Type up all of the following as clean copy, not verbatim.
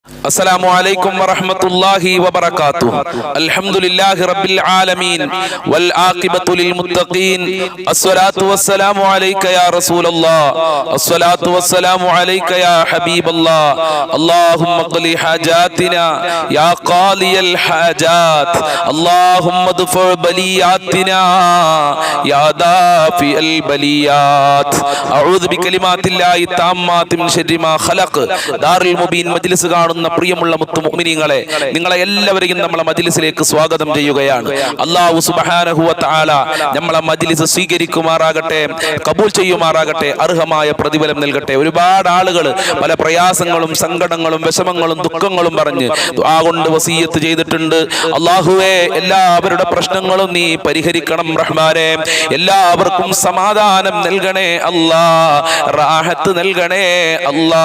السلام عليكم ورحمة الله وبركاته. الحمد لله رب العالمين والعاقبة للمتقين. الصلاة والسلام عليك يا رسول الله. الصلاة والسلام عليك يا حبيب الله. اللهم اقض حاجاتنا يا قاضي الحاجات. اللهم ادفع بلياتنا يا دافع البليات. أعوذ بكلمات الله التامات من شر ما خلق. دار المبين مجلس കാണുന്ന പ്രിയമുള്ള മുത്തു മുഅ്മിനീങ്ങളെ, നിങ്ങളെ എല്ലാവരെയും നമ്മളെ മജ്ലിസിലേക്ക് സ്വാഗതം ചെയ്യുകയാണ്. അല്ലാഹു സുബ്ഹാനഹു വ തആല നമ്മളെ മജ്ലിസ് സ്വീകരിക്കുമാറാകട്ടെ, കബൂൽ ചെയ്യുമാറാകട്ടെ, അർഹമായ പ്രതിഫലം നൽകട്ടെ. ഒരുപാട് ആളുകൾ പല പ്രയാസങ്ങളും സങ്കടങ്ങളും വിഷമങ്ങളും ദുഃഖങ്ങളും പറഞ്ഞ് ദുആ കൊണ്ട് വസിയത്ത് ചെയ്തിട്ടുണ്ട്. അല്ലാഹുവേ, എല്ലാവരുടെ പ്രശ്നങ്ങളും നീ പരിഹരിക്കണം റഹ്മാനേ. എല്ലാവർക്കും സമാധാനം നൽകണേ അല്ലാ, റാഹത്ത് നൽകണേ അല്ലാ.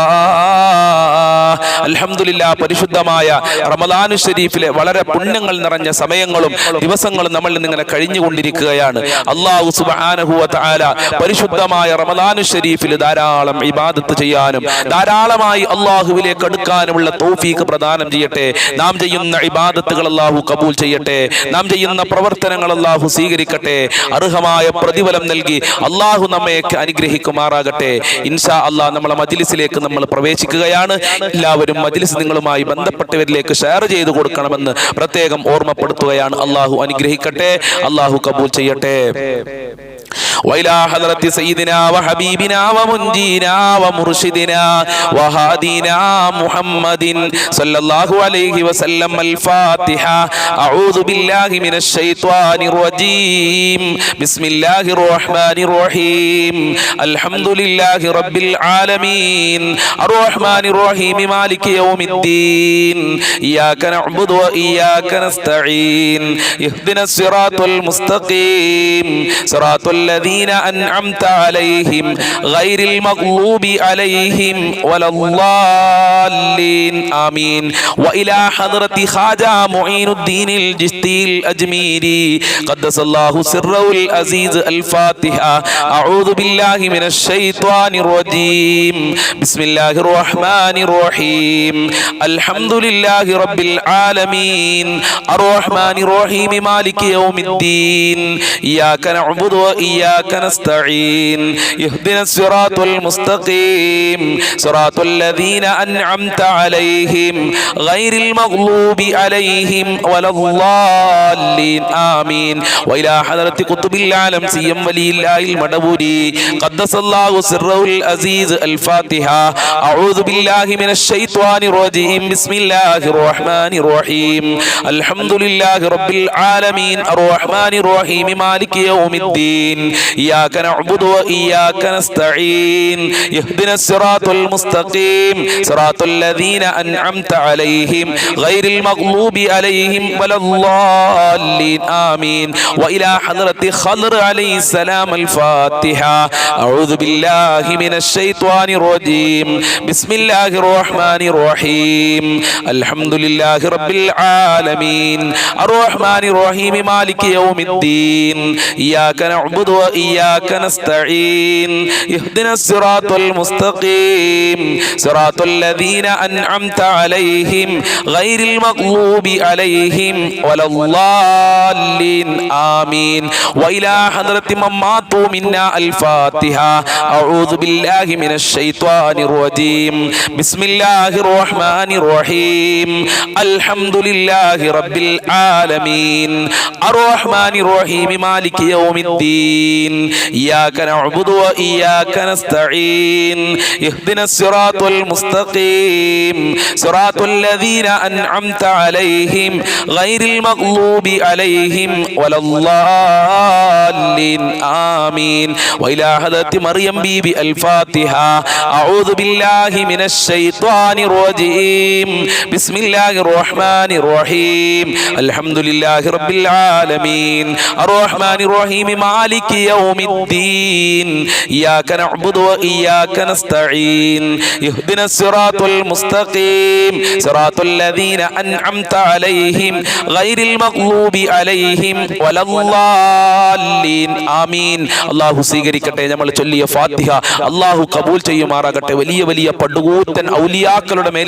അൽഹംദുലില്ലാഹ്, പരിശുദ്ധമായ റമദാനു ശരീഫിലെ വളരെ പുണ്യങ്ങൾ നിറഞ്ഞ സമയങ്ങളും ദിവസങ്ങളും നമ്മളിൽ നിന്നിങ്ങനെ കഴിഞ്ഞുകൊണ്ടിരിക്കുകയാണ്. അല്ലാഹു സുബ്ഹാനഹു വ തആല പരിശുദ്ധമായ റമദാനു ശരീഫിൽ ധാരാളം ഇബാദത്ത് ചെയ്യാനും ധാരാളമായി അല്ലാഹുവിലേക്ക് അടുക്കാനുമുള്ള തൗഫീഖ് പ്രദാനം ചെയ്യട്ടെ. നാം ചെയ്യുന്ന ഇബാദത്തുകൾ അല്ലാഹു കബൂൽ ചെയ്യട്ടെ. നാം ചെയ്യുന്ന പ്രവർത്തനങ്ങൾ അല്ലാഹു സ്വീകരിക്കട്ടെ. അർഹമായ പ്രതിഫലം നൽകി അല്ലാഹു നമ്മെ അനുഗ്രഹിക്കുമാറാകട്ടെ. ഇൻഷാ അല്ലാഹ് നമ്മളെ മജ്ലിസിലേക്ക് നമ്മൾ പ്രവേശിക്കുകയാണ്. എല്ലാവരും മജ്ലിസ് നിങ്ങളുമായി ബന്ധപ്പെട്ടവരിലേക്ക് ഷെയർ ചെയ്തു കൊടുക്കണമെന്ന് പ്രത്യേകം ഓർമ്മപ്പെടുത്തുകയാണ്. അല്ലാഹു അനുഗ്രഹിക്കട്ടെ, അല്ലാഹു കബൂൽ ചെയ്യട്ടെ. وإلى حضرة سيدنا وحبيبنا ومنجينا ومرشدنا وهادينا محمد صلى الله عليه وسلم. الفاتحة. أعوذ بالله من الشيطان الرجيم. بسم الله الرحمن الرحيم. الحمد لله رب العالمين الرحمن الرحيم مالك يوم الدين. إياك نعبد وإياك نستعين. اهدنا الصراط المستقيم صراط الذين أنعمت عليهم غير المغضوب عليهم ولا الضالين آمين. وإلى حضرة خواجة معين الدين الجشتي الأجميري قدس الله سره العزيز. الفاتحة. أعوذ بالله من الشيطان الرجيم. بسم الله الرحمن الرحيم. الحمد لله رب العالمين الرحمن الرحيم مالك يوم الدين. إياك نعبد وإياك نستعين. اهدنا الصراط المستقيم صراط الذين أنعمت عليهم غير المغضوب عليهم ولا الضالين آمين. وإلى حضرة قطب العالم سيم ولي الله المدبوري قدس الله سره العزيز. الفاتحة. أعوذ بالله من الشيطان الرجيم. بسم الله الرحمن الرحيم. الحمد لله رب العالمين الرحمن الرحيم مالك يوم الدين. إياك نعبد وإياك نستعين. اهدنا الصراط المستقيم صراط الذين أنعمت عليهم غير المغضوب عليهم ولا الضالين آمين. وإلى حضرة خضر عليه السلام. الفاتحة. أعوذ بالله من الشيطان الرجيم. بسم الله الرحمن الرحيم. الحمد لله رب العالمين الرحمن الرحيم مالك يوم الدين. إياك نعبد وإياك نستعين. اهدنا الصراط المستقيم صراط الذين أنعمت عليهم غير المغضوب عليهم ولا الضالين آمين. وإلى حضرة من ماتوا منا. الفاتحة. أعوذ بالله من الشيطان الرجيم. بسم الله الرحمن الرحيم. الحمد لله رب العالمين الرحمن الرحيم مالك يوم الدين. إياك نعبد وإياك نستعين. اهدنا الصراط المستقيم صراط الذين أنعمت عليهم غير المغضوب عليهم ولا الضالين آمين. وإلى حضرة مريم بيبي. الفاتحة. أعوذ بالله من الشيطان الرجيم. بسم الله الرحمن الرحيم. الحمد لله رب العالمين الرحمن الرحيم مالك يوم الدين. إياك نعبد وإياك نستعين. اهدنا الصراط المستقيم صراط الذين أنعمت عليهم غير المغضوب عليهم ولا الضالين آمين. അല്ലാഹു സ്വീകരിക്കട്ടെ നമ്മൾ ചൊല്ലിയ ഫാത്തിഹ. അല്ലാഹു കബൂൽ ചെയ്യുമാറാകട്ടെ. വലിയ വലിയ പടുകൂറ്റൻ ഔലിയാക്കളുടെ മേൽ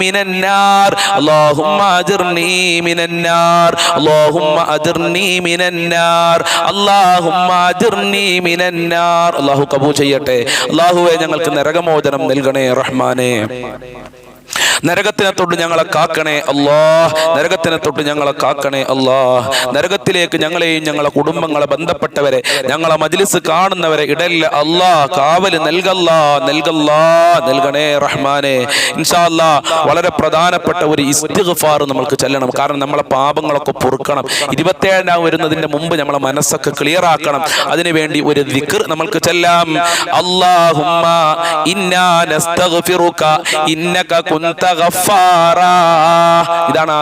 മിനൻ നാർ അല്ലാഹുമ്മ അജിർനി മിനൻ നാർ അല്ലാഹുമ്മ അജിർനി മിനൻ നാർ അല്ലാഹുമ്മ അജിർനി മിനൻ നാർ. അല്ലാഹു കബൂൽ ചെയ്യട്ടെ. അല്ലാഹുവേ ഞങ്ങൾക്ക് നരകമോചനം നൽകണേ റഹ്മാനേ. നരകത്തിനെ തൊട്ട് ഞങ്ങളെ കാക്കണേ അല്ലാഹ്. നരകത്തിനെ തൊട്ട് ഞങ്ങളെ കാക്കണേ അല്ലാഹ്. നരകത്തിലേക്ക് ഞങ്ങളെയും ഞങ്ങളെ കുടുംബങ്ങളെ ബന്ധപ്പെട്ടവരെ ഞങ്ങളെ മജ്ലിസ് കാണുന്നവരെ ഇടല്ല അല്ലാഹ്. കാവല് നൽകണേ റഹ്മാനെ. ഇൻഷാ അല്ലാഹ് വളരെ പ്രധാനപ്പെട്ട ഒരു ഇസ്തിഗ്ഫാർ നമ്മൾക്ക് ചെല്ലണം. കാരണം നമ്മളെ പാപങ്ങളൊക്കെ പൊറുക്കണം. 27 വരുന്നതിന്റെ മുമ്പ് നമ്മളെ മനസ്സൊക്കെ ക്ലിയർ ആക്കണം. അതിനുവേണ്ടി ഒരു ദിക്ർ നമ്മൾക്ക് ചെല്ലാം. അല്ലാഹുമ്മ ഇന്നാ നസ്തഗ്ഫിറുക ഇന്നക കുന്ത ഗഫാറാ. ഇതാണ്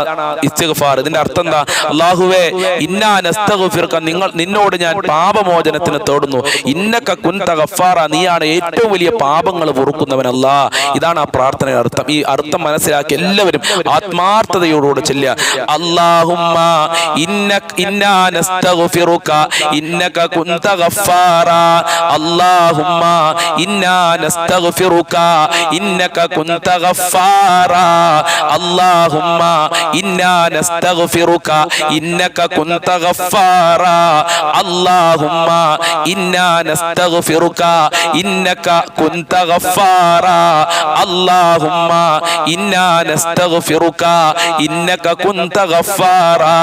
ഇസ്തിഗ്ഫാർ. ഇതിന്റെ അർത്ഥം എന്താ? അല്ലാഹുവേ ഇന്നാ നസ്തഗ്ഫിറുക, നിന്നോട് ഞാൻ പാപമോചനത്തിന് തേടുന്നു. ഇന്നക കുന്ത ഗഫാറാ, നീയാണ് ഏറ്റവും വലിയ പാപങ്ങൾ പൊറുക്കുന്നവൻ അല്ലാഹ്. ഇതാണ് ആ പ്രാർത്ഥനയുടെ അർത്ഥം. ഈ അർത്ഥം മനസ്സിലാക്കി എല്ലാവരും ആത്മാർത്ഥതയോടുകൂടി ചൊല്ലുക. അല്ലാഹുമ്മ ഇന്നാ നസ്തഗ്ഫിറുക ഇന്നക കുന്ത ഗഫാറാ. അല്ലാഹുമ്മ ഇന്നാ നസ്തഗ്ഫിറുക ഇന്നക കുന്ത ഗഫാറാ. അല്ലാഹുമ്മ ഇന്നാ നസ്തഗ്ഫിറുക ഇന്നക കുന്ത ഗഫാറാ. അല്ലാഹുമ്മ ഇന്നാ നസ്തഗ്ഫിറുക ഇന്നക കുന്ത ഗഫാറാ. അല്ലാഹുമ്മ ഇന്നാ നസ്തഗ്ഫിറുക ഇന്നക കുന്ത ഗഫാറാ.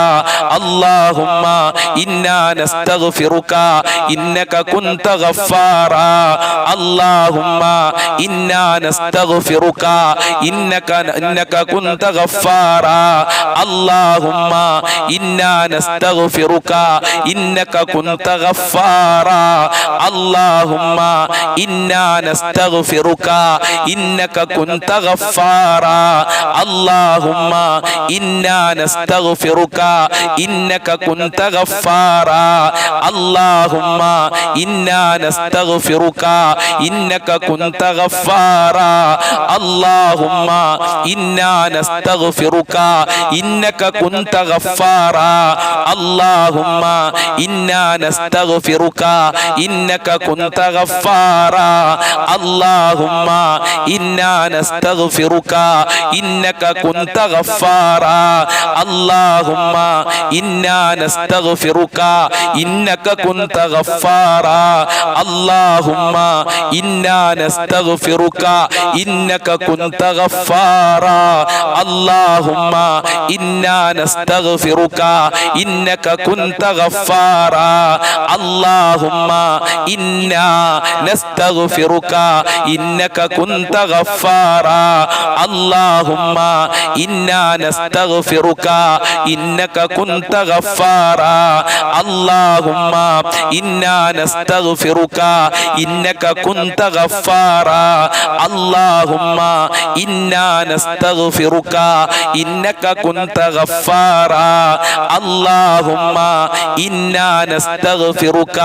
അല്ലാഹുമ്മ ഇന്നാ നസ്തഗ്ഫിറുക ഇന്നക കുന്ത ഗഫാറാ. അല്ലാഹുമ്മ ഇന്നാ നസ്തഗ്ഫിറുക ഇന്നക കുന്ത ഗഫാറാ. അല്ലാഹുമ്മ ഇന്നാ നസ്തഗ്ഫിറുക ഇന്നക കുന്ത ഗഫാറാ. അല്ലാഹുമ്മ ഇന്നാ നസ്തഗ്ഫിറുക ഇന്നക കുന്ത ഗഫാറാ. അല്ലാഹുമ്മ ഇന്നാ നസ്തഗ്ഫിറുക ഇന്നക കുന്ത ഗഫാറാ. അല്ലാഹുമ്മ ഇന്നാ നസ്തഗ്ഫിറുക ഇന്നക കുന്ത ഗഫാറാ. അല്ലാഹുമ്മ ഇന്നാ നസ്തഗ്ഫിറുക ഇന്നക കുന്ത ഗഫാറാ. അല്ലാഹുമ്മ ഇന്നാ നസ്തഗ്ഫിറുക ഇന്നക കുന്ത ഗഫാറാ. അല്ലാഹുമ്മ ഇന്നാ നസ്തഗ്ഫിറുക ഇന്നക കുന്ത ഗഫാറാ. അല്ലാഹുമ്മ ഇന്നാ നസ്തഗ്ഫിറുക ഇന്നക കുന്ത ഗഫാറാ. അല്ലാഹുമ്മ ഇന്നാ നസ്തഗ്ഫിറുക ഇന്നക കുന്ത ഗഫാറാ. അല്ലാഹുമ്മ ഇന്നാ നസ്തഗ്ഫിറുക ഇന്നക കുന്ത ഗഫാറാ. അല്ലാഹുമ്മ ഇന്നാ നസ്തഗ്ഫിറുക ഇന്നക കുന്ത ഗഫാറാ. അല്ലാഹുമ്മ ഇന്നാ നസ്തഗ്ഫിറുക ഇന്നക കുന്ത ഗഫാറാ. അല്ലാഹുമ്മ ഇന്നാ നസ്തഗ്ഫിറുക ഇന്നക കുന്ത ഗഫാറാ. അല്ലാഹുമ്മ ഇന്നാ നസ്തഗ്ഫിറുക ഇന്നക കുന്ത ഗഫാറാ. അല്ലാഹുമ്മ ഇന്നാ നസ്തഗ്ഫിറുക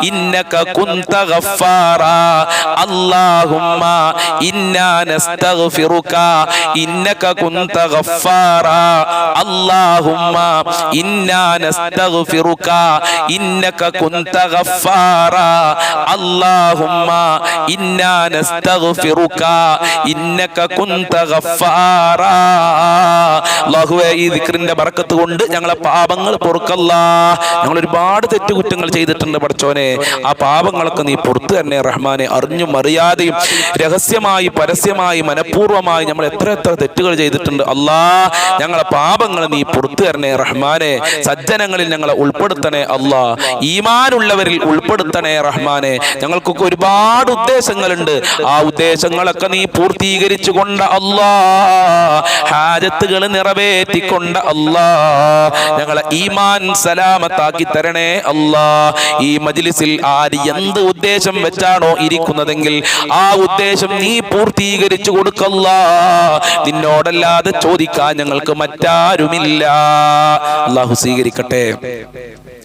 ഇന്നക കുന്ത ഗഫാറാ. അല്ലാഹുമ്മ ഇന്നാ നസ്തഗ്ഫിറുക ഇന്നക കുന്ത ഗഫാറാ. അല്ലാഹുമ്മ ഇന്നാ നസ്തഗ്ഫിറുക ഇന്നക കുന്ത ഗഫാറാ. അല്ലാഹുമ്മ ഇന്നാ നസ്തഗ്ഫിറുക ഇന്നക കുന്ത ഗഫാറാ. അല്ലാഹുവേ ഈ ദിക്റിന്റെ ബർക്കത്ത് കൊണ്ട് ഞങ്ങളെ പാപങ്ങൾ പൊറുക്കല്ലാ. ഞങ്ങൾ ഒരുപാട് തെറ്റുകുറ്റങ്ങൾ ചെയ്തിട്ടുണ്ട് പടച്ചോനെ. ആ പാപങ്ങളൊക്കെ നീ പുറത്തു തന്നെ റഹ്മാനെ. അറിഞ്ഞും അറിയാതെയും രഹസ്യമായി പരസ്യമായി മനഃപൂർവ്വമായി നമ്മൾ എത്ര തെറ്റുകൾ ചെയ്തിട്ടുണ്ട് അല്ലാ. ഞങ്ങളെ പാപങ്ങൾ നീ പുറത്തു തരണേ റഹ്മാനെ. സജ്ജനങ്ങളിൽ ഞങ്ങളെ ഉൾപ്പെടുത്തണേ അല്ലാ. ഈമാനുള്ളവരിൽ ഉൾപ്പെടുത്തണേ റഹ്മാനെ. ഞങ്ങൾക്കൊക്കെ ഒരുപാട് ഉദ്ദേശങ്ങളുണ്ട്. ആ ഉദ്ദേശങ്ങളൊക്കെ നീ പൂർത്തീകരിച്ചു കൊണ്ട് അല്ലാ, ഹാജത്തുകൾ നിറവേറ്റിക്കൊണ്ട് അല്ലാ ഞങ്ങളെ ഈമാൻ സലാമത്താക്കി തരണേ അല്ലാ. ഈ മജ്ലിസിൽ ആര് എന്ത് ഉദ്ദേശം വെച്ചാണോ ഇരിക്കുന്നതെങ്കിൽ ആ ഉദ്ദേശം നീ പൂർത്തീകരിച്ചു കൊടുക്കല്ലാ. നിന്നോടല്ലാതെ ചോദിക്കാൻ ഞങ്ങൾക്ക് മറ്റാരുമില്ല. അല്ലാഹു സ്വീകരിക്കട്ടെ.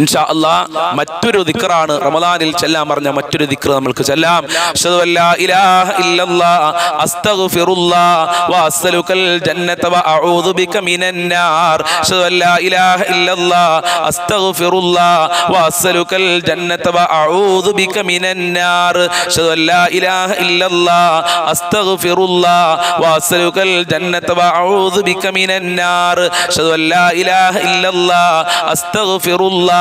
ഇൻഷാ അല്ലാഹ് മറ്റൊരു ദിക്റാണ് റമദാനിൽ ചെല്ലാൻ പറഞ്ഞ മറ്റൊരു ദിക്ർ നമ്മൾക്ക് ചെല്ലാം. അഷ്ഹദു അല്ലാ ഇലാഹ ഇല്ലല്ലാഹ് അസ്തഗ്ഫിറുല്ലാഹ് വഅസ്അലുകൽ ജന്നത വഅഊദു ബിക മിനന്നാർ. അഷ്ഹദു അല്ലാ ഇലാഹ ഇല്ലല്ലാഹ് അസ്തഗ്ഫിറുല്ലാഹ് വഅസ്അലുകൽ ജന്നത വഅഊദു ബിക മിനന്നാർ. അഷ്ഹദു അല്ലാ ഇലാഹ ഇല്ലല്ലാഹ് അസ്തഗ്ഫിറുല്ലാഹ് വഅസ്അലുകൽ ജന്നത വഅഊദു ബിക മിനന്നാർ. അഷ്ഹദു അല്ലാ ഇലാഹ ഇല്ലല്ലാഹ് അസ്തഗ്ഫിറുല്ലാഹ്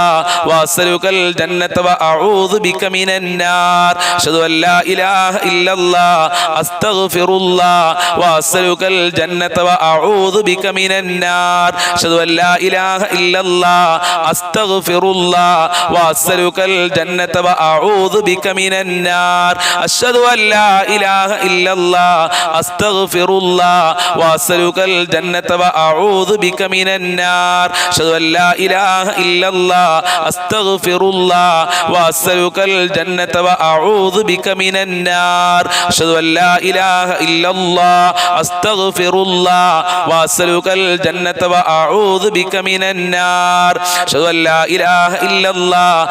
വഅസ്അലുകൽ ജന്നത വഅഊദു ബിക മിനന്നാർ. അഷ്ഹദു അല്ലാ ഇലാഹ ഇല്ലല്ലാഹ് അസ്തഗ്ഫിറുല്ലാഹ് വഅസ്അലുകൽ ജന്നത വഅഊദു ബിക മിനന്നാർ. അഷ്ഹദു അല്ലാ ഇലാഹ ഇല്ലല്ലാഹ് അസ്തഗ്ഫിറുല്ലാഹ് വഅസ്അലുകൽ ജന്നത വഅഊദു ബിക മിനന്നാർ. അഷ്ഹദു അല്ലാ ഇലാഹ ഇല്ലല്ലാഹ് അസ്തഗ്ഫിറുല്ലാഹ് വഅസ്അലുകൽ ജന്നത വഅഊദു ബിക മിനന്നാർ. അഷ്ഹദു അല്ലാ ഇലാഹ ഇല്ലല്ലാഹ് അസ്തഗ്ഫിറുല്ലാഹ് വഅസ്അലുകൽ ജന്നത വഅഊദു ബിക മിനന്നാർ. അഷ്ഹദു അല്ലാ ഇലാഹ ഇല്ലല്ലാഹ് അസ്തഗ്ഫിറുല്ലാഹ് വഅസ്അലുകൽ ജന്നത വഅഊദു ബിക മിനന്നാർ. അഷ്ഹദു അല്ലാ ഇലാഹ ഇല്ലല്ലാഹ് അസ്തഗ്ഫിറുല്ലാഹ്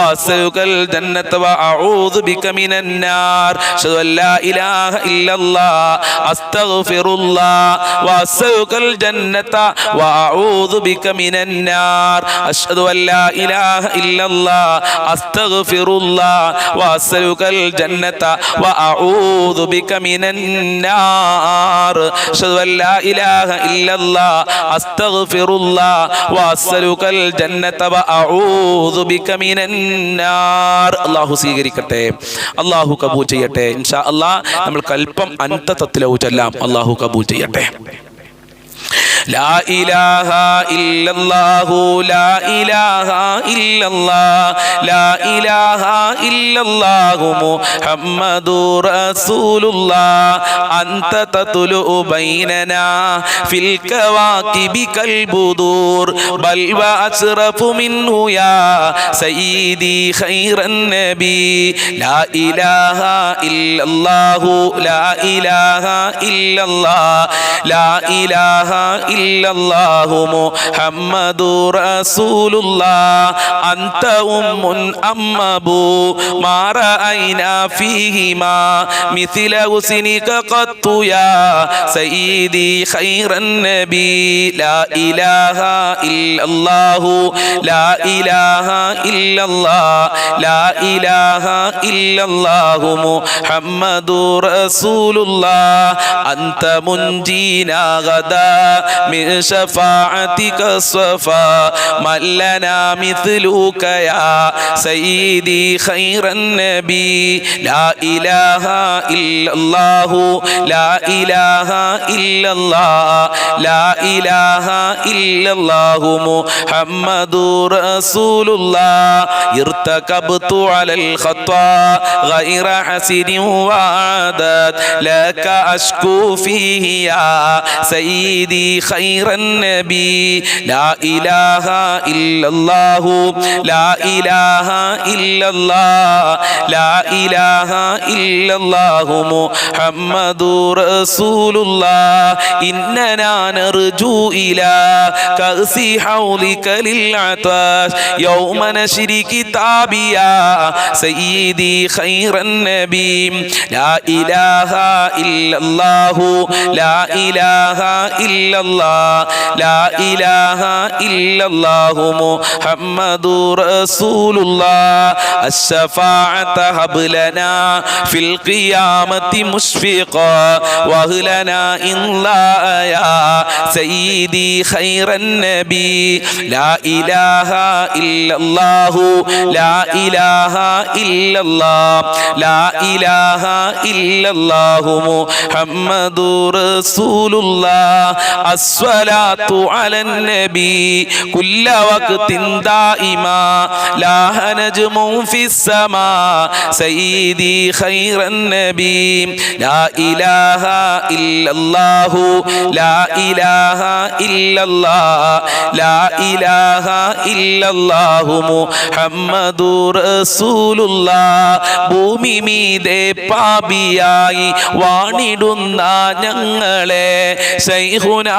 വഅസ്അലുകൽ ജന്നത വഅഊദു ബിക മിനന്നാർ. അഷ്ഹദു അല്ലാ ഇലാഹ ഇല്ലല്ലാഹ് അസ്തഗ്ഫിറുല്ലാഹ് വഅസ്അലുകൽ ജന്നത വഅഊദു ബിക മിനന്നാർ. അഷ്ഹദു അല്ലാ ഇലാഹ ഇല്ലല്ലാഹ് അസ്തഗ്ഫിറുല്ലാഹ് വഅസ്അലുകൽ ജന്നത വഅഊദു ബിക മിനന്നാർ. അഷ്ഹദു അല്ലാ ഇലാഹ ഇല്ലല്ലാഹ് അസ്തഗ്ഫിറുല്ലാഹ് വഅസ്അലുകൽ ജന്നത വഅഊദു ബിക മിനന്നാർ. അല്ലാഹു സ്വീകരിക്കട്ടെ, അല്ലാഹു കബൂൽ ചെയ്യട്ടെ. ഇൻഷാ അല്ലാഹ് നമ്മൾ കൽപ്പം അന്തതത്തിലോ ചൊല്ലാം. അല്ലാഹു കബൂൽ ചെയ്യട്ടെ. ലാ ഇലാഹ ഇല്ലല്ലാഹു ലാ ഇലാഹ ഇല്ലല്ലാഹ് ലാ ഇലാഹ ഇല്ലല്ലാഹു മുഹമ്മദുർ റസൂലുള്ളാഹ് അൻത തത്ലു ബൈനനാ ഫിൽ കവാകിബി കൽ ബുദൂർ ബൽ വ അസ്റഫു മിൻഹു യാ സയ്യിദി ഖൈറൻ നബി. ലാ ഇലാഹ ഇല്ലല്ലാഹു ലാ ഇലാഹ ഇല്ലല്ലാഹ് ലാ ഇലാഹ ഇല്ലല്ലാഹു മുഹമ്മദുർ റസൂലുള്ളാഹ് അൻത ഉമ്മുൻ അമ്മബു മാ റഅയ്നാ ഫീഹിമാ മിസ്ല ഹുസ്നിക ഖത്തു യാ സയ്യിദി ഖൈറൻ നബി. ലാ ഇലാഹ ഇല്ലല്ലാഹു ലാ ഇലാഹ ഇല്ലല്ലാഹ് ലാ ഇലാഹ ഇല്ലല്ലാഹു മുഹമ്മദുർ റസൂലുള്ളാഹ് അൻത മുൻജീനാ ഗദാ من شفاعتك الصفا من لنا مثلك يا سيدي خير النبي. لا إله إلا الله لا إله إلا الله لا إله إلا الله محمد رسول الله. ارتكبت على الخطا غير حسن وعادت لك أشكو فيه يا سيدي خير النبي. لا إله إلا الله لا إله إلا الله لا إله إلا الله محمد رسول الله. إننا نرجو إلى كأس حولك للعطاش يوم نشر كتابي يا سيدي خير النبي. لا إله إلا الله لا إله إلا الله لا إله إلا الله محمد رسول الله. الشفاعة هب لنا في القيامة مشفقا وهلنا إن لا يا سيدي خير النبي. لا إله إلا الله لا إله إلا الله لا إله إلا الله محمد رسول الله. الصلاة على النبي كل وقت دائما لاح نجم في السماء سيدي خير النبي. لا إله إلا الله لا إله إلا الله لا إله إلا الله محمد رسول الله. ഭൂമി മീതെ പാപിയായി വാണിടുന്ന ഞങ്ങളെ ശൈഖുനാ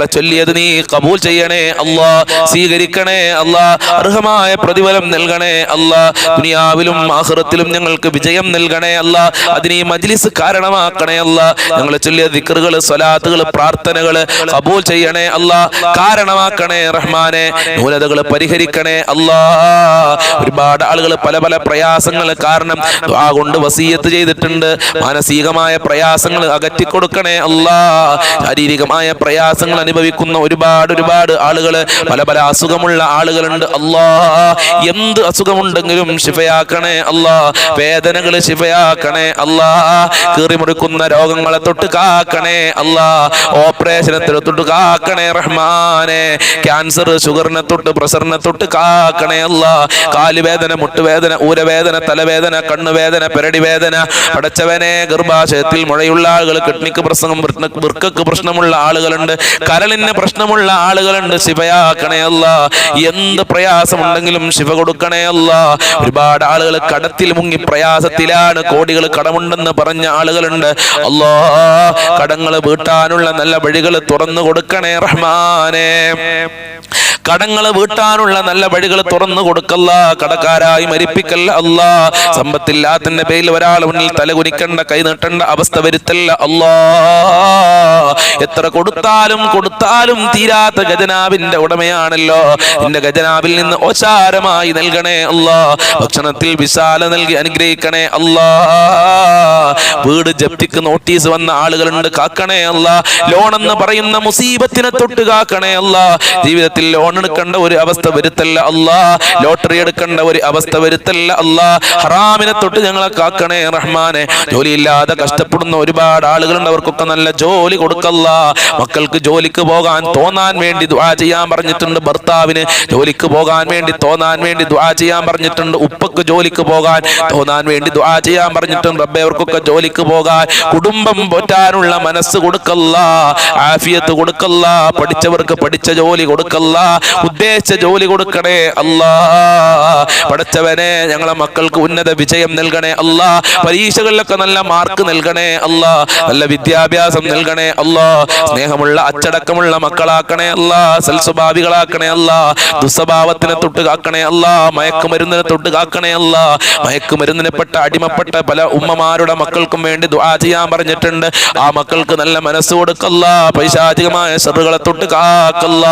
ഞങ്ങളെ ചൊല്ലിയത് നീ കബൂൽ ചെയ്യണേ അല്ലാ, സ്വീകരിക്കണേ അല്ലാ, അർഹമായ പ്രതിഫലം നൽകണേ അല്ലാ, ദുനിയാവിലും ആഖിറത്തിലും ഞങ്ങൾക്ക് വിജയം നൽകണേ അല്ലാ, അതിന് ഈ മജ്ലിസ് കാരണമാക്കണേ അല്ലാ, ഞങ്ങളെ ചൊല്ലിയ ദിക്റുകൾ സ്വലാത്തുകൾ പ്രാർത്ഥനകൾ കബൂൽ ചെയ്യണേ അല്ലാ, കാരണമാക്കണേ റഹ്മാനെ, ന്യൂനതകൾ പരിഹരിക്കണേ അല്ലാ. ഒരുപാട് ആളുകൾ പല പല പ്രയാസങ്ങൾ കാരണം ദുആ കൊണ്ട് വസിയത്ത് ചെയ്തിട്ടുണ്ട്. മാനസികമായ പ്രയാസങ്ങൾ അകറ്റിക്കൊടുക്കണേ അല്ലാ. ശാരീരികമായ പ്രയാസങ്ങൾ അനുഭവിക്കുന്ന ഒരുപാട് ആളുകൾ, പല പല അസുഖമുള്ള ആളുകളുണ്ട് അല്ലാ. എന്ത് അസുഖമുണ്ടെങ്കിലും ശിഫയാക്കണേ അല്ലാ, വേദനകൾ ശിഫയാക്കണേ അല്ലാ, കീറിമുറിക്കുന്ന രോഗങ്ങളെ തൊട്ട് കാക്കണേ അല്ലാ, ഓപ്പറേഷനെ തൊട്ട് കാക്കണേ റഹ്മാനെ, ക്യാൻസർ ഷുഗറിനെ തൊട്ട് പ്രഷറിനെ തൊട്ട് കാക്കണേ അല്ലാ, കാലുവേദന മുട്ടുവേദന ഊരവേദന തലവേദന കണ്ണുവേദന പെരടി വേദന പടച്ചവനെ, ഗർഭാശയത്തിൽ മുഴയുള്ള ആളുകൾ, കിഡ്നിക്ക് പ്രശ്നം വൃക്കക്ക് പ്രശ്നമുള്ള ആളുകളുണ്ട്, കരളിന് പ്രശ്നമുള്ള ആളുകളുണ്ട്, ശിഫയാക്കണേ അല്ലാ. എന്ത് പ്രയാസമുണ്ടെങ്കിലും ശിഫ കൊടുക്കണേ അല്ലാ. ഒരുപാട് ആളുകൾ കടത്തിൽ മുങ്ങി പ്രയാസത്തിലാണ്, കോടികൾ കടമുണ്ടെന്ന് പറഞ്ഞ ആളുകളുണ്ട് അല്ലാ. കടങ്ങൾ വീട്ടാനുള്ള നല്ല വഴികൾ തുറന്നു കൊടുക്കണേ റഹ്മാനെ, കടങ്ങൾ വീട്ടാനുള്ള നല്ല വഴികൾ തുറന്നു കൊടുക്കല്ല, കടക്കാരായി മരിപ്പിക്കല്ല അല്ലാ. സമ്പത്തില്ലാത്തതിന്റെ പേരിൽ ഒരാൾ മുന്നിൽ തലകുനിക്കേണ്ട കൈ നീട്ടേണ്ട അവസ്ഥ വരുത്തല്ല അല്ലാ. എത്ര കൊടുത്താലും തീരാത്ത ഖജനാവിന്റെ ഉടമയാണല്ലോ, നിന്റെ ഖജനാവിൽ നിന്ന് ഓശാരമായി നൽകണേ അല്ലാ. ഭക്ഷണത്തിൽ വിശാല നൽകി അനുഗ്രഹിക്കണേ അല്ലാ. വീട് ജപ്തിക്ക് നോട്ടീസ് വന്ന ആളുകളുണ്ട്, കാക്കണേ അല്ലാ. ലോൺ എന്ന് പറയുന്ന മുസീബത്തിനെ തൊട്ട് കാക്കണേ അല്ലാ. ജീവിതത്തിൽ ലോൺ എടുക്കേണ്ട ഒരു അവസ്ഥ വരുത്തല്ല അല്ലാ, ലോട്ടറി എടുക്കേണ്ട ഒരു അവസ്ഥ വരുത്തല്ല അല്ലാ. ഹറാമിനെ തൊട്ട് ഞങ്ങളെ കാക്കണേ റഹ്മാനെ. ജോലിയില്ലാതെ കഷ്ടപ്പെടുന്ന ഒരുപാട് ആളുകളുണ്ട്, അവർക്കൊക്കെ നല്ല ജോലി കൊടുക്കല്ല. മക്കൾക്ക് ജോലിക്ക് പോകാൻ തോന്നാൻ വേണ്ടി ദുആ ചെയ്യാൻ പറഞ്ഞിട്ടുണ്ട്, ഭർത്താവിന് ജോലിക്ക് പോകാൻ വേണ്ടി തോന്നാൻ വേണ്ടി ദുആ ചെയ്യാൻ പറഞ്ഞിട്ടുണ്ട്, ഉപ്പക്ക് ജോലിക്ക് പോകാൻ തോന്നാൻ വേണ്ടി ദുആ ചെയ്യാൻ പറഞ്ഞിട്ടുണ്ട്. റബ്ബേ അവർക്കൊക്കെ ജോലിക്ക് പോകാൻ, കുടുംബം പോറ്റാനുള്ള മനസ്സ് കൊടുക്കല്ല, ആഫിയത്ത് കൊടുക്കല്ല, പഠിച്ചവർക്ക് പഠിച്ച ജോലി കൊടുക്കല്ല, ഉദ്ദേശിച്ച ജോലി കൊടുക്കണേ അല്ലാ. പഠിച്ചവനെ, ഞങ്ങളെ മക്കൾക്ക് ഉന്നത വിജയം നൽകണേ അല്ലാ. പരീക്ഷകളിലൊക്കെ നല്ല മാർക്ക് നൽകണേ അല്ലാ, നല്ല വിദ്യാഭ്യാസം നൽകണേ അല്ലാ. സ്നേഹമുള്ള അച്ചടക്കമുള്ള മക്കളാക്കണേ അല്ലാ, സൽസ്വഭാവികളാക്കണേ അല്ലാ. ദുസ്വഭാവത്തിനെ തൊട്ട് കാക്കണേ അല്ലാ, മയക്കുമരുന്നിനെ തൊട്ട് കാക്കണേ അല്ലാ. മയക്കുമരുന്നിനെ പെട്ട അടിമപ്പെട്ട പല ഉമ്മമാരുടെ മക്കൾക്കും വേണ്ടി ദുആ ചെയ്യാൻ പറഞ്ഞിട്ടുണ്ട്. ആ മക്കൾക്ക് നല്ല മനസ്സ് കൊടുക്കല്ല, പൈശാചികമായ ശർറുകളെ തൊട്ട് കാക്കല്ല.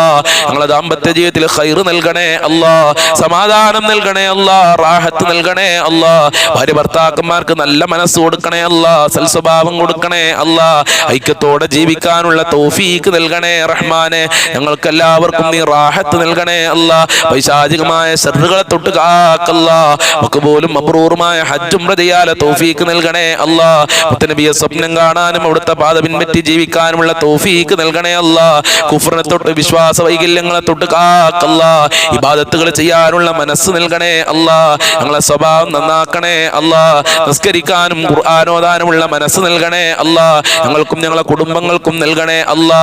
ഞങ്ങളെ ദാമ്പത്യ ജീവിതത്തിൽ ഖൈർ നൽകണേ അല്ലാ, സമാധാനം നൽകണേ അല്ലാ, റാഹത്ത് നൽകണേ അല്ലാ. ഭാര്യ ഭർത്താക്കന്മാർക്ക് നല്ല മനസ്സ് കൊടുക്കണേ അല്ലാ, സൽസ്വഭാവം കൊടുക്കണേ അല്ലാ. ഐക്യത്തോടെ ജീവിക്കാനുള്ള തൗഫീക്ക് നൽകണേ റഹ്മാനെ. ഞങ്ങൾക്ക് എല്ലാവർക്കും നീ റാഹത്ത് നൽകണേ അല്ലാ. പൈശാചികമായ ശർറുകളെ തൊട്ട് കാക്കല്ല. മഖ്ബൂലും മബ്റൂറുമായ ഹജ്ജും ചെയ്യാനുള്ള തൗഫീക്ക് നൽകണേ അല്ലാ. മുത്തനബിയെ സ്വപ്നം കാണാനും അവിടുത്തെ പാത പിൻപറ്റി ജീവിക്കാനുമുള്ള തൗഫീക്ക് നൽകണേ അല്ലാ. കുഫ്റിനെ തൊട്ട് വിശ്വാസ വൈകല്യങ്ങളെ തൊട്ട് കാക്കല്ല. ഇബാദത്തുകൾ ചെയ്യാനുള്ള മനസ്സ് നൽകണേ അല്ലാ. ഞങ്ങളെ സ്വഭാവം നന്നാക്കണേ അല്ലാ. നിസ്കരിക്കാനും ഖുർആൻ ഓതാനുമുള്ള മനസ്സ് നൽകണേ അല്ലാ. ഞങ്ങൾക്കും ഞങ്ങളെ കുടുംബങ്ങൾക്കും നൽകണേ അല്ലാ.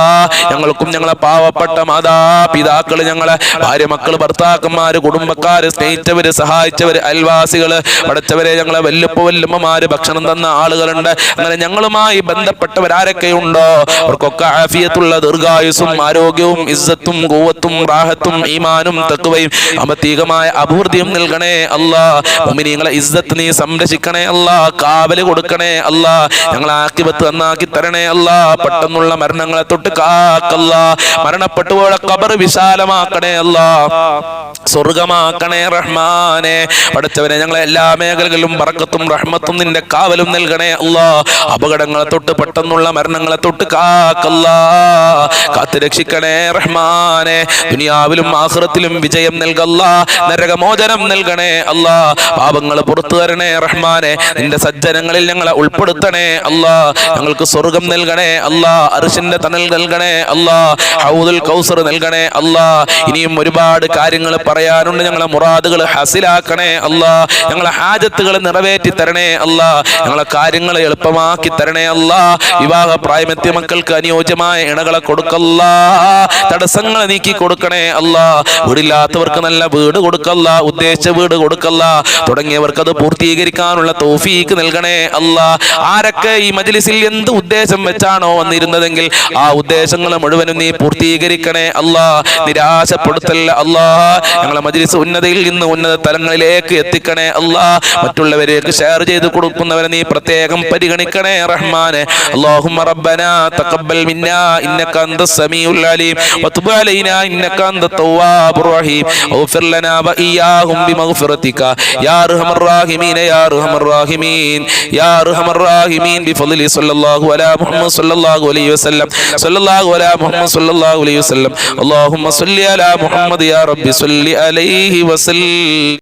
ഞങ്ങൾക്കും ഞങ്ങളെ പാവപ്പെട്ട മാതാപിതാക്കള്, ഞങ്ങളെ ഭാര്യ മക്കള് ഭർത്താക്കന്മാര് കുടുംബക്കാര് സ്നേഹിച്ചവര് സഹായിച്ചവര് അയൽവാസികള് പഠിച്ചവരെ, ഞങ്ങളെ വല്ലുപ്പമാര് ഭക്ഷണം തന്ന ആളുകളുണ്ട്. അങ്ങനെ ഞങ്ങളുമായി ബന്ധപ്പെട്ടവരാരൊക്കെയുണ്ടോ അവർക്കൊക്കെ ആഫിയത്തുള്ള ദീർഘായുസ്സും ആരോഗ്യവും ഇസ്സത്തും ഖുവ്വത്തും റാഹത്തും ഈമാനും തഖ്വയും അമതീകമായ അഭിവൃദ്ധിയും നൽകണേ അല്ലാ. മുഅ്മിനീങ്ങളെ ഇസ്സത്ത് നീ സംരക്ഷിക്കണേ അല്ലാ, കാവല് കൊടുക്കണേ അല്ലാ. ഞങ്ങളെ ആഖിബത്ത് നന്നാക്കി തരണേ അല്ലാ. പെട്ടെന്നുള്ള മരണങ്ങളെ തൊട്ട് കാക്കല്ലാ. മരണപ്പെട്ടുപോയ ഖബർ വിശാലമാക്കണേ അല്ലാ, സ്വർഗമാക്കണേ റഹ്മാനെ. പഠിച്ചവനെ, ഞങ്ങളെ എല്ലാ മേഖലകളിലും ബറക്കത്തും റഹ്മത്തും നിന്റെ കാവലും നൽകണേ അല്ലാ. അപകടങ്ങളെ തൊട്ട് പെട്ടെന്നുള്ള മരണങ്ങളെ തൊട്ട് കാക്കല്ലാ, കാത്തു രക്ഷിക്കണേ റഹ്മാനെ. ദുനിയാവിലും ആഖിറത്തിലും വിജയം നൽകല്ലാ, നരകമോചനം നൽകണേ അല്ലാ. പാപങ്ങൾ പുറത്തു തരണേ റഹ്മാനെ. നിന്റെ സജ്ജനങ്ങളിൽ ഞങ്ങളെ ഉൾപ്പെടുത്തണേ അല്ലാ. ഞങ്ങൾക്ക് സ്വർഗം നൽകണേ അല്ലാ, അർശിന്റെ തണൽ നൽകണേ അല്ലാ, ഹൗദുൽ കൗസർ നൽകണേ അല്ലാ. ഇനിയും ഒരുപാട് കാര്യങ്ങൾ പറയാനുണ്ട്. ഞങ്ങളെ മുറാദുകൾ ഹാസിലാക്കണേ അല്ലാ. ഞങ്ങളെ ഹാജത്തുകൾ നിറവേറ്റി തരണേ അല്ലാ. ഞങ്ങളെ കാര്യങ്ങൾ കാര്യങ്ങളെ എളുപ്പമാക്കി തരണേ അല്ലാ. വിവാഹ പ്രായമെത്തിയ മക്കൾക്ക് അനുയോജ്യമായ ഇണകളെ കൊടുക്കല്ലാ. തടസ്സങ്ങൾ നീക്കി കൊടുക്കണേ അല്ലാ. വീടില്ലാത്തവർക്ക് നല്ല വീട് കൊടുക്കല്ല, ഉദ്ദേശിച്ച വീട് കൊടുക്കല്ല, തുടങ്ങിയവർക്ക് അത് പൂർത്തീകരിക്കാനുള്ള തൗഫീക്ക് നൽകണേ അല്ലാ. ആരൊക്കെ ഈ മജ്ലിസിൽ എന്ത് ഉദ്ദേശം വെച്ചാണോ വന്നിരുന്നതെങ്കിൽ ആ ഉദ്ദേശങ്ങൾ മുഴുവനും നീ പൂർത്തീകരിക്കണേ അല്ലാ. നിരാശപ്പെടുത്തല്ല അല്ലാ. ഞങ്ങളെ മജ്ലിസ് ഉന്നതയിൽ നിന്ന് ഉന്നത തലങ്ങളിലേക്ക് എത്തിക്കണേ അല്ലാ. മറ്റുള്ളവരേക്ക് ഷെയർ ചെയ്ത് കൊടുക്കുന്നവരെ നീ പ്രത്യേകം പരിഗണിക്കണേ റഹ്മാനെ. അല്ലാഹുമ്മ റബ്ബനാ തഖബ്ബൽ മിന്നാ ഇന്നക അൻതസ് സമീഉൽ അലീം വതുബ് അലൈനാ ഇന്നക അൻതത് തവ്വാബുർ റഹീം വഗ്ഫിർ ലനാ വഇയ്യാഹും ബിമഗ്ഫിറതിക യാ അർഹമർ റഹീമീൻ യാ അർഹമർ റഹീമീൻ യാ അർഹമർ റഹീമീൻ ബിഫദ്ലി സ്വല്ലല്ലാഹു അലാ മുഹമ്മദ് സ്വല്ലല്ലാഹു അലൈഹി വസല്ലം സ്വല്ലല്ലാഹു അലാ മുഹമ്മദ് സ്വല്ലല്ലാഹു അലൈഹി വസല്ലം. അല്ലാഹുമ്മ സ്വല്ലി അലാ മുഹമ്മദ് യാ റബ്ബി സ്വല്ലി അലൈഹി വസല്ലം.